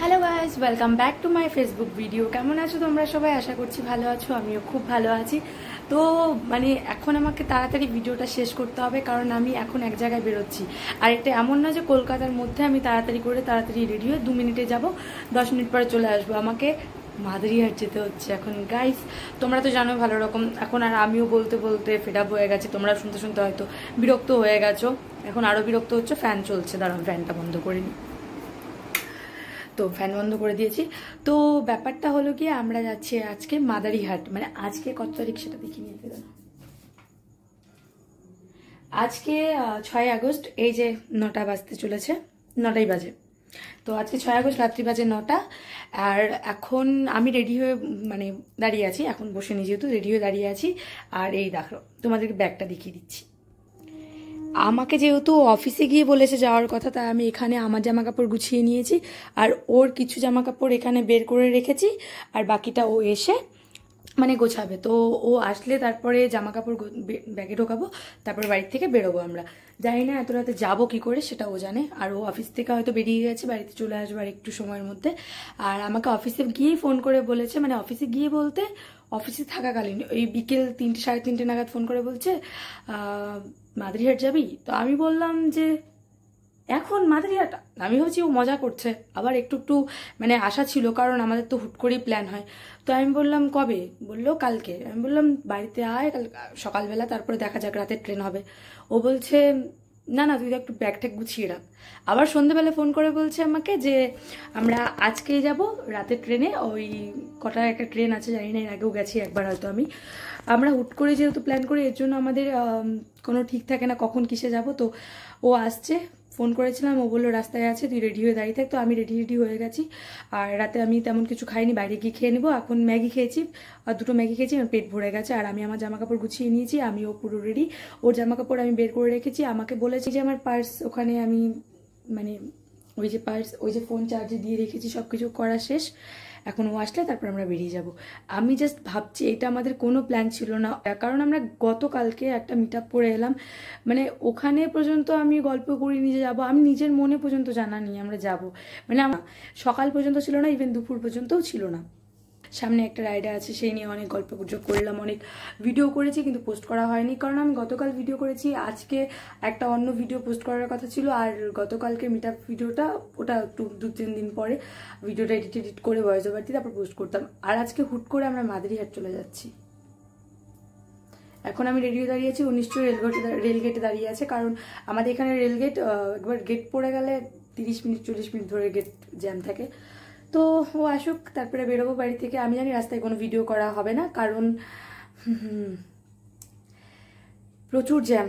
Hello guys, welcome back to my Facebook video. কেমন আছো তোমরা সবাই? আশা করছি ভালো আছো, আমিও খুব ভালো আছি। তো এখন আমাকে তাড়াতাড়ি ভিডিওটা শেষ করতে হবে, কারণ আমি এখন এক জায়গায় বেরোচ্ছি। আর এটা এমন না যে কলকাতার মধ্যে আমি তাড়াতাড়ি রেডি হয়ে 2 মিনিটে যাব, 10 মিনিট পরে চলে আসবো। আমাকে মাদারিহাট যেতে হচ্ছে এখন গাইস। তোমরা তো জানো ভালো রকম, এখন আর আমিও বলতে বলতে ফেড আপ হয়ে গেছি, তোমরা শুনতে শুনতে হয়তো বিরক্ত হয়ে গেছো। এখন আরও বিরক্ত হচ্ছে। ফ্যান চলছে, দাঁড়াও ফ্যানটা বন্ধ করে নিই। তো ফ্যান বন্ধ করে দিয়েছি। তো ব্যাপারটা হলো কি, আমরা যাচ্ছি আজকে মাদারিহাট। মানে আজকে কত তারিখ সেটা দেখে নিয়ে যেতে দাও। আজকে 6 আগস্ট। এই যে 9টা বাজতে চলেছে, 9টাই বাজে। তো আজকে 6 আগস্ট, রাত্রি বাজে 9টা। আর এখন আমি রেডি হয়ে দাঁড়িয়ে আছি, এখন বসে নি যেহেতু রেডি হয়ে দাঁড়িয়ে আছি। আর এই দেখো, তোমাদেরকে ব্যাগটা দেখিয়ে দিচ্ছি। আমাকে যেহেতু অফিসে গিয়ে বলেছে যাওয়ার কথা, তাই আমি এখানে আমার জামা কাপড় গুছিয়ে নিয়েছি। আর ওর কিছু জামা কাপড় এখানে বের করে রেখেছি, আর বাকিটা ও এসে গোছাবে। তো ও আসলে তারপরে জামা কাপড় ব্যাগে ঢোকাবো, তারপরে বাড়ি থেকে বেরোবো আমরা। জানি না এত রাতে যাবো কি করে, সেটা ও জানে। আর ও অফিস থেকে হয়তো বেরিয়ে গেছে, বাড়িতে চলে আসবে আর একটু সময়ের মধ্যে। আর আমাকে অফিসে গিয়েই ফোন করে বলেছে, অফিসে গিয়ে বলতে অফিসে থাকাকালীন ওই বিকেল 3টে সাড়ে 3টে নাগাদ ফোন করে বলছে মাদারিহাট যাবি? তো আমি বললাম যে এখন মাদারিহাট? আমি ভাবছি ও মজা করছে। আবার একটু একটু আশা ছিল, কারণ আমাদের তো হুট করেই প্ল্যান হয়। তো আমি বললাম কবে? বললো কালকে। আমি বললাম বাড়িতে আয় কাল সকালবেলা, তারপরে দেখা যাক, রাতের ট্রেন হবে। ও বলছে না না, তুই একটু ব্যাগ ট্যাগ গুছিয়ে রাখ। আবার সন্ধ্যেবেলা ফোন করে বলছে আমাকে যে আমরা আজকেই যাব রাতের ট্রেনে। ওই কটার একটা ট্রেন আছে জানি না, এর আগেও গেছি একবার হয়তো আমি। আমরা হুট করে যেহেতু প্ল্যান করি, এর জন্য আমাদের কোনো ঠিক থাকে না কখন কিসে যাব। তো ও আসছে, ফোন করেছিলাম, ও বললো রাস্তায় আছে, তুই রেডি হয়ে দাঁড়িয়ে থাক। তো আমি রেডি হয়ে গেছি। আর রাতে আমি তেমন কিছু খাইনি, বাইরে গিয়ে খেয়ে নেবো। এখন ম্যাগি খেয়েছি, আর 2টো ম্যাগি খেয়েছি, আমার পেট ভরে গেছে। আর আমি আমার জামা কাপড় গুছিয়ে নিয়েছি, আমিও পুরো রেডি। ওর জামা কাপড় আমি বের করে রেখেছি। আমাকে বলেছি যে আমার পার্স ওখানে আমি ওই যে পার্স, ওই যে ফোন চার্জে দিয়ে রেখেছি, সব কিছু করা শেষ। এখন ও আসলে তারপর আমরা বেরিয়ে যাব। আমি জাস্ট ভাবছি, এটা আমাদের কোনো প্ল্যান ছিল না, কারণ আমরা গতকালকে একটা মিট আপ করে এলাম। ওখানে পর্যন্ত আমি গল্প করিনি যে যাবো, আমি নিজের মনে পর্যন্ত জানা নিয়ে আমরা যাব। সকাল পর্যন্ত ছিল না, ইভেন দুপুর পর্যন্তও ছিল না। সামনে একটা রাইডার আছে, সেই নিয়ে অনেক গল্প গুজব করলাম, অনেক ভিডিও করেছি, কিন্তু পোস্ট করা হয়নি, কারণ আমি গতকাল ভিডিও করেছি। আজকে একটা অন্য ভিডিও পোস্ট করার কথা ছিল। আর গতকালকে মিট আপ ভিডিওটা, ওটা একটু 2-3 দিন পরে ভিডিওটা এডিট করে ভয়েস ওভার দিয়ে তারপর পোস্ট করতাম। আর আজকে হুট করে আমরা মাদারিহাট চলে যাচ্ছি। এখন আমি রেডি হয়ে দাঁড়িয়ে আছি, ও নিশ্চয়ই রেলগেটে দাঁড়িয়ে আছে, কারণ আমাদের এখানে রেলগেট একবার গেট পড়ে গেলে 30 মিনিট 40 মিনিট ধরে গেট জ্যাম থাকে। তো ও আসুক, তারপরে বেরোবো বাড়ি থেকে। আমি জানি রাস্তায় কোনো ভিডিও করা হবে না, কারণ প্রচুর জ্যাম।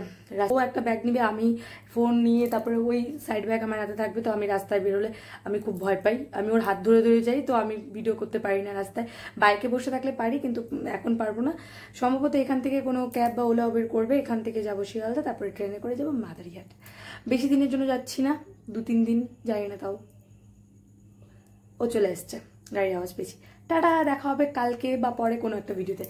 ও একটা ব্যাগ নিবে, আমি ফোন নিয়ে, তারপরে ওই সাইড ব্যাগ আমার হাতে থাকবে। তো আমি রাস্তায় বেরোলে আমি খুব ভয় পাই, আমি ওর হাত ধরে ধরে যাই। তো আমি ভিডিও করতে পারি না রাস্তায়। বাইকে বসে থাকলে পারি, কিন্তু এখন পারবো না। সম্ভবত এখান থেকে কোনো ক্যাব বা ওলা উবের করবে, এখান থেকে যাবো শিয়ালদা, তারপরে ট্রেনে করে যাবো মাদারিহাট। বেশি দিনের জন্য যাচ্ছি না, 2-3 দিন, যাই না তাও। ও চলে এসছে, গাড়ির আওয়াজ পেয়েছি। টাটা, দেখা হবে কালকে বা পরে কোনো একটা ভিডিওতে।